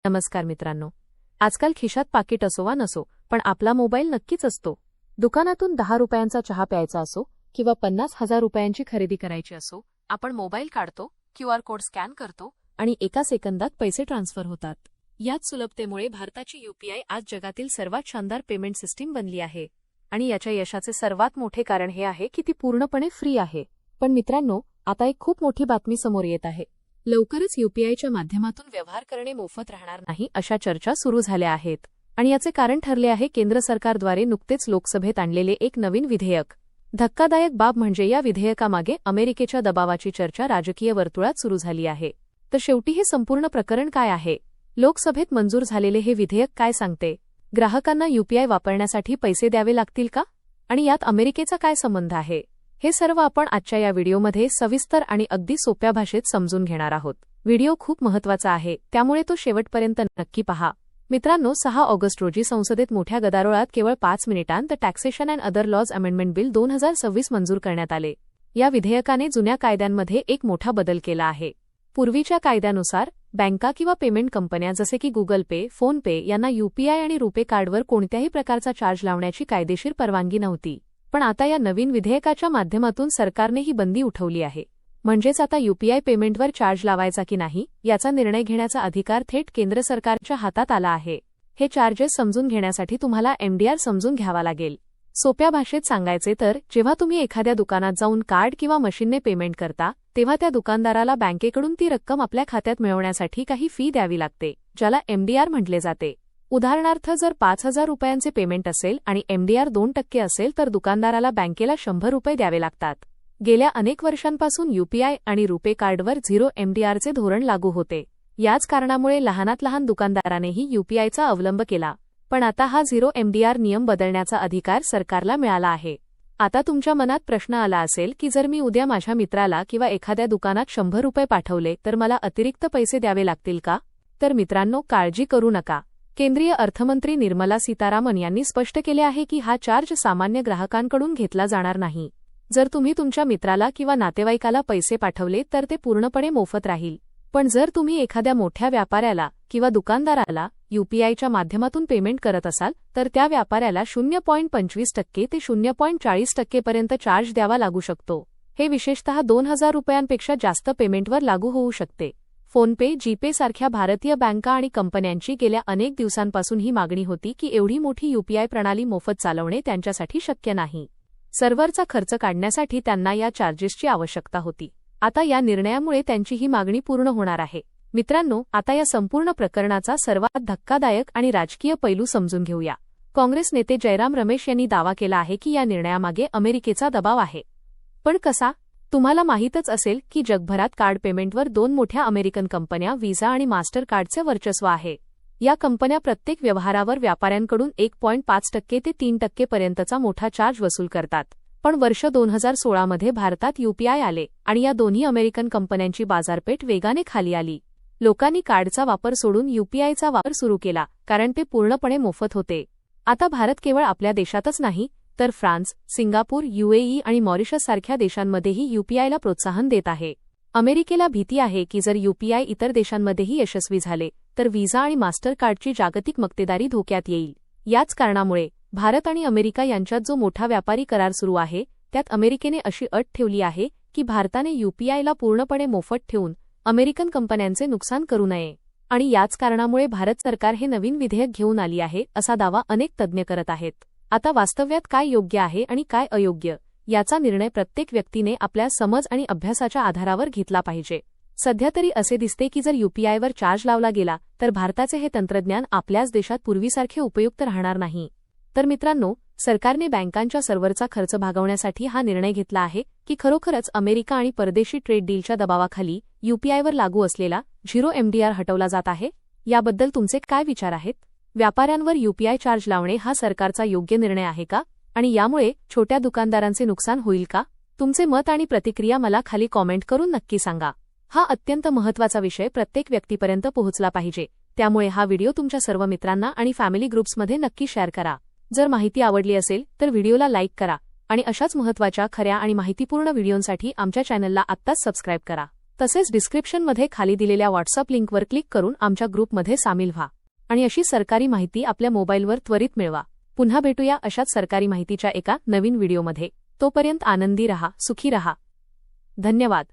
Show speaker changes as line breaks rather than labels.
नमस्कार मित्रांनो. आजकाल खिशात पाकिट असो वा नसो, पण आपला मोबाईल नक्कीच असतो. दुकानातून 10 रुपयांचा चहा प्यायचा असो किंवा 50,000 रुपयांची खरेदी करायची असो, आपण मोबाईल काढतो, QR कोड स्कॅन करतो आणि एका सेकंदात पैसे ट्रान्सफर होतात. याच सुलभतेमुळे भारताची UPI आज जगातील सर्वात शानदार पेमेंट सिस्टीम बनली आहे. आणि याच्या यशाचे सर्वात मोठे कारण हे आहे की ती पूर्णपणे फ्री आहे. पण मित्रांनो, आता एक खूप मोठी बातमी समोर येत आहे. लवकरच UPIच्या माध्यमातून व्यवहार करणे मोफत राहणार नाही अशा चर्चा सुरू झाल्या आहेत. आणि याचे कारण ठरले आहे केंद्र सरकारद्वारे नुकतेच लोकसभेत आणलेले एक नवीन विधेयक. धक्कादायक बाब म्हणजे या विधेयकामागे अमेरिकेच्या दबावाची चर्चा राजकीय वर्तुळात सुरू झाली आहे. तर शेवटी हे संपूर्ण प्रकरण काय आहे? लोकसभेत मंजूर झालेले हे विधेयक काय सांगते? ग्राहकांना UPI वापरण्यासाठी पैसे द्यावे लागतील का? आणि यात अमेरिकेचा काय संबंध आहे? हे सर्व आपण आजच्या या व्हिडिओमध्ये सविस्तर आणि अगदी सोप्या भाषेत समजून घेणार आहोत. व्हिडिओ खूप महत्त्वाचा आहे, त्यामुळे तो शेवटपर्यंत नक्की पहा. मित्रांनो, 6 ऑगस्ट रोजी संसदेत मोठ्या गदारोळात केवळ 5 मिनिटांत taxation and other laws amendment bill 2026 मंजूर करण्यात आले. या विधेयकाने जुन्या कायद्यांमध्ये एक मोठा बदल केला आहे. पूर्वीच्या कायद्यानुसार बँका किंवा पेमेंट कंपन्या जसे की गुगल पे, फोन पे यांना UPI आणि रुपे कार्डवर कोणत्याही प्रकारचा चार्ज लावण्याची कायदेशीर परवानगी नव्हती. पण आता या नवीन विधेयकाच्या माध्यमातून सरकारने ही बंदी उठवली आहे. म्हणजेच आता UPI पेमेंटवर चार्ज लावायचा की नाही याचा निर्णय घेण्याचा अधिकार थेट केंद्र सरकारच्या हातात आला आहे. हे चार्जेस समजून घेण्यासाठी तुम्हाला MDR समजून घ्यावा लागेल. सोप्या भाषेत सांगायचे तर, जेव्हा तुम्ही एखाद्या दुकानात जाऊन कार्ड किंवा मशीनने पेमेंट करता, तेव्हा त्या दुकानदाराला बँकेकडून ती रक्कम आपल्या खात्यात मिळवण्यासाठी काही फी द्यावी लागते, ज्याला MDR म्हटले जाते. उदाहरणार्थ, जर 5,000 रुपयांचे पेमेंट असेल आणि MDR 2% असेल तर दुकानदाराला बँकेला 100 रुपये द्यावे लागतात. गेल्या अनेक वर्षांपासून UPI आणि रुपे कार्डवर 0 MDRचे धोरण लागू होते. याच कारणामुळे लहानात लहान दुकानदारानेही UPIचा अवलंब केला. पण आता हा 0 MDR नियम बदलण्याचा अधिकार सरकारला मिळाला आहे. आता तुमच्या मनात प्रश्न आला असेल की जर मी उद्या माझ्या मित्राला किंवा एखाद्या दुकानात 100 रुपये पाठवले तर मला अतिरिक्त पैसे द्यावे लागतील का? तर मित्रांनो, काळजी करू नका. केंद्रीय अर्थमंत्री निर्मला सीतारामन यांनी स्पष्ट केले आहे की हा चार्ज सामान्य ग्राहकांकडून घेतला जाणार नाही. जर तुम्ही तुमच्या मित्राला किंवा नातेवाईकाला पैसे पाठवले तर ते पूर्णपणे मोफत राहील. पण जर तुम्ही एखाद्या मोठ्या व्यापाऱ्याला किंवा दुकानदाराला UPIच्या माध्यमातून पेमेंट करत असाल तर त्या व्यापाऱ्याला 0.25% ते 0.40% पर्यंत चार्ज द्यावा लागू शकतो. हे विशेषतः 2,000 रुपयांपेक्षा जास्त पेमेंटवर लागू होऊ शकते. फोनपे, जीपे सारख्या भारतीय बँका आणि कंपन्यांची गेल्या अनेक दिवसांपासून ही मागणी होती की एवढी मोठी UPI प्रणाली मोफत चालवणे त्यांच्यासाठी शक्य नाही. सर्व्हरचा खर्च काढण्यासाठी त्यांना या चार्जेसची आवश्यकता होती. आता या निर्णयामुळे त्यांची ही मागणी पूर्ण होणार आहे. मित्रांनो, आता या संपूर्ण प्रकरणाचा सर्वात धक्कादायक आणि राजकीय पैलू समजून घेऊया. काँग्रेस नेते जयराम रमेश यांनी दावा केला आहे की या निर्णयामागे अमेरिकेचा दबाव आहे. पण कसा? तुम्हाला माहीतच असेल की जगभरात कार्ड पेमेंटवर 2 मोठ्या अमेरिकन कंपन्या व्हिसा आणि मास्टर कार्डचे वर्चस्व आहे. या कंपन्या प्रत्येक व्यवहारावर व्यापाऱ्यांकडून 1.5% ते 3% पर्यंतचा मोठा चार्ज वसूल करतात. पण वर्ष 2016 मध्ये भारतात UPI आले आणि या दोन्ही अमेरिकन कंपन्यांची बाजारपेठ वेगाने खाली आली. लोकांनी कार्डचा वापर सोडून UPIचा वापर सुरू केला, कारण ते पूर्णपणे मोफत होते. आता भारत केवळ आपल्या देशातच नाही तर फ्रान्स, सिंगापूर, UAE आणि मॉरिशस सारख्या देशांमध्येही UPIला प्रोत्साहन देत आहे. अमेरिकेला भीती आहे की जर UPI इतर देशांमध्येही यशस्वी झाले तर व्हिसा आणि मास्टर कार्डची जागतिक मक्तेदारी धोक्यात येईल. याच कारणामुळे भारत आणि अमेरिका यांच्यात जो मोठा व्यापारी करार सुरू आहे त्यात अमेरिकेने अशी अट ठेवली आहे की भारताने UPIला पूर्णपणे मोफत ठेवून अमेरिकन कंपन्यांचे नुकसान करू नये. आणि याच कारणामुळे भारत सरकार हे नवीन विधेयक घेऊन आली आहे असा दावा अनेक तज्ज्ञ करत आहेत. आता वास्तव्यात काय योग्य आहे आणि काय अयोग्य याचा निर्णय प्रत्येक व्यक्तीने आपल्या समज आणि अभ्यासाच्या आधारावर घेतला पाहिजे. सध्या तरी असे दिसते की जर UPIवर चार्ज लावला गेला तर भारताचे हे तंत्रज्ञान आपल्याच देशात पूर्वीसारखे उपयुक्त राहणार नाही. तर मित्रांनो, सरकारने बँकांच्या सर्व्हरचा खर्च भागवण्यासाठी हा निर्णय घेतला आहे की खरोखरच अमेरिका आणि परदेशी ट्रेड डीलच्या दबावाखाली UPIवर लागू असलेला 0 MDR हटवला जात आहे? याबद्दल तुमचे काय विचार आहेत? व्यापाऱ्यांवर UPI चार्ज लावणे हा सरकारचा योग्य निर्णय आहे का? आणि यामुळे छोट्या दुकानदारांचे नुकसान होईल का? तुमचे मत आणि प्रतिक्रिया मला खाली कॉमेंट करून नक्की सांगा. हा अत्यंत महत्त्वाचा विषय प्रत्येक व्यक्तीपर्यंत पोहोचला पाहिजे. त्यामुळे हा व्हिडिओ तुमच्या सर्व मित्रांना आणि फॅमिली ग्रुप्समध्ये नक्की शेअर करा. जर माहिती आवडली असेल तर व्हिडिओला लाईक करा आणि अशाच महत्त्वाच्या, खऱ्या आणि माहितीपूर्ण व्हिडिओंसाठी आमच्या चॅनलला आत्ताच सबस्क्राईब करा. तसेच डिस्क्रिप्शनमध्ये खाली दिलेल्या व्हॉट्सअप लिंकवर क्लिक करून आमच्या ग्रुपमध्ये सामील व्हा आणि अशी सरकारी माहिती आपल्या मोबाईलवर त्वरित मिळवा. पुन्हा भेटूया अशाच सरकारी माहितीच्या एका नवीन व्हिडिओमध्ये. तोपर्यंत आनंदी रहा, सुखी रहा. धन्यवाद.